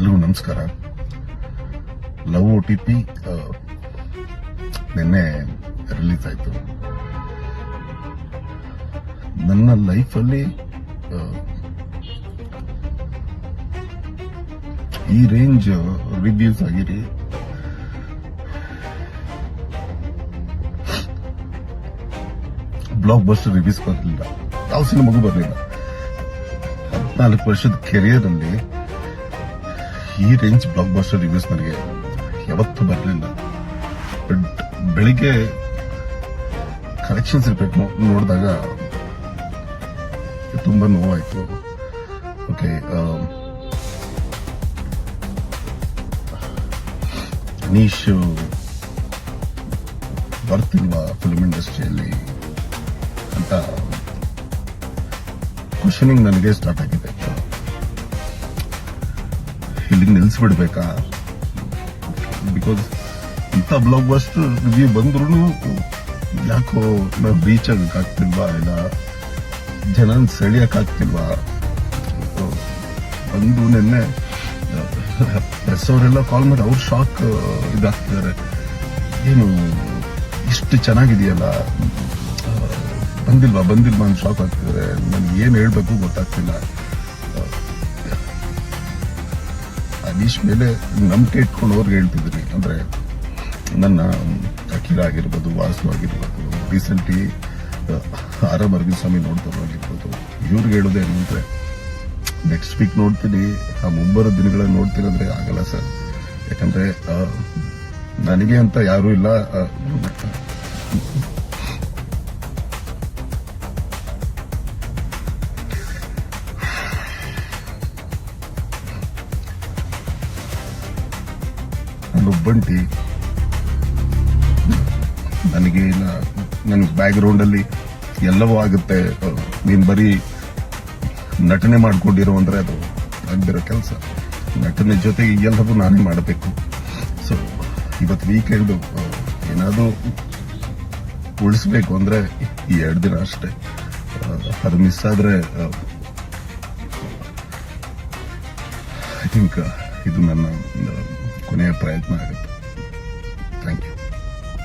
ಎಲ್ರಿಗೂ ನಮಸ್ಕಾರ. Love OTP ನಿನ್ನೆ ರಿಲೀಸ್ ಆಯ್ತು. ನನ್ನ ಲೈಫಲ್ಲಿ ಈ ರೇಂಜ್ ರಿವ್ಯೂಸ್ ಆಗಿರಿ, ಬ್ಲಾಕ್ ಬಸ್ಟರ್ ರಿವ್ಯೂಸ್ ಬರಲಿಲ್ಲ. ಯಾವ ಸಿನಿಮಾಗೂ ಬರಲಿಲ್ಲ. 14 ವರ್ಷದ ಕೆರಿಯರ್ ಅಲ್ಲಿ ಈ ರೇಂಜ್ ಬ್ಲಾಕ್ ಬಸ್ಟರ್ ರಿವ್ಯೂಸ್ ನನಗೆ ಯಾವತ್ತೂ ಬರಲಿಲ್ಲ. ಬಟ್ ಬೆಳಿಗ್ಗೆ ಕಲೆಕ್ಷನ್ಸ್ ರಿಪೋರ್ಟ್ ನೋಡಿದಾಗ ತುಂಬಾ ನೋವಾಯ್ತು. ಓಕೆ, ಅನೀಶ್ ಬರ್ತಿಲ್ವಾ ಫಿಲ್ಮ್ ಇಂಡಸ್ಟ್ರಿಯಲ್ಲಿ ಅಂತ ಕ್ವಶನಿಂಗ್ ನನಗೆ ಸ್ಟಾರ್ಟ್ ಆಗಿದೆ. ಇಲ್ಲಿಗೆ ನಿಲ್ಲಿಸ್ಬಿಡ್ಬೇಕಾ? ಬಿಕಾಸ್ ಇಂಥ ಬ್ಲಾಕ್ ಬಸ್ಟರ್ ರಿವ್ಯೂ ಬಂದ್ರು ಯಾಕೋ ನಾವು ರೀಚ್ ಆಗಕ್ಕಾಗ್ತಿಲ್ವಾ, ಇಲ್ಲ ಜನ ಸೆಳೆಯಕ್ಕಾಗ್ತಿಲ್ವಾ? ಬಂದು ನಿನ್ನೆ ಪ್ರೆಸ್ ಅವರೆಲ್ಲ ಕಾಲ್ ಮಾಡಿ ಅವ್ರು ಶಾಕ್ ಇದಾಗ್ತಿದ್ದಾರೆ. ಏನು ಇಷ್ಟು ಚೆನ್ನಾಗಿದೆಯಲ್ಲ, ಬಂದಿಲ್ವಾ ಅಂತ ಶಾಕ್ ಆಗ್ತಿದ್ದಾರೆ. ನನ್ಗೆ ಏನ್ ಹೇಳ್ಬೇಕು ಗೊತ್ತಾಗ್ತಿಲ್ಲ. ಅನೀಶ್ ಮೇಲೆ ನಂಬಿಕೆ ಇಟ್ಕೊಂಡು ಅವ್ರಿಗೆ ಹೇಳ್ತಿದ್ದೀನಿ. ಅಂದ್ರೆ ನನ್ನ ಅಖಿಲ ಆಗಿರ್ಬೋದು, ವಾಸು ಆಗಿರ್ಬೋದು, ರೀಸೆಂಟ್ಲಿ ಆರ್ ಅರವಿಂದ್ ನೋಡ್ತಾರೋ ಆಗಿರ್ಬೋದು, ಇವ್ರಿಗೆ ಹೇಳೋದೇ ಏನಂದ್ರೆ ನೆಕ್ಸ್ಟ್ ವೀಕ್ ನೋಡ್ತೀನಿ, ಆ ಮುಂಬರೋ ದಿನಗಳಲ್ಲಿ ನೋಡ್ತೀನಿ ಅಂದ್ರೆ ಆಗಲ್ಲ ಸರ್. ಯಾಕಂದ್ರೆ ನನಗೆ ಅಂತ ಯಾರೂ ಇಲ್ಲ. ಒಬ್ಬಂಟಿ ನನಗೆ ನನ್ನ ಬ್ಯಾಕ್ ಗ್ರೌಂಡ್ ಅಲ್ಲಿ ಎಲ್ಲವೂ ಆಗುತ್ತೆ. ನೀನ್ ಬರೀ ನಟನೆ ಮಾಡ್ಕೊಂಡಿರೋ ಅಂದ್ರೆ ಅದು ಆಗ್ದಿರೋ ಕೆಲಸ. ನಟನೆ ಜೊತೆಗೆ ಎಲ್ಲವೂ ನಾನೇ ಮಾಡಬೇಕು. ಸೊ ಇವತ್ತು ವೀಕೆಂಡ್ ಏನಾದ್ರೂ ಉಳಿಸ್ಬೇಕು ಅಂದ್ರೆ ಈ 2 ದಿನ ಅಷ್ಟೇ. ಅದು ಮಿಸ್ ಆದ್ರೆ ಐ ಥಿಂಕ್ ಇದು ನನ್ನ ಕೊನೆಯ ಪ್ರಯತ್ನ ಆಗುತ್ತೆ.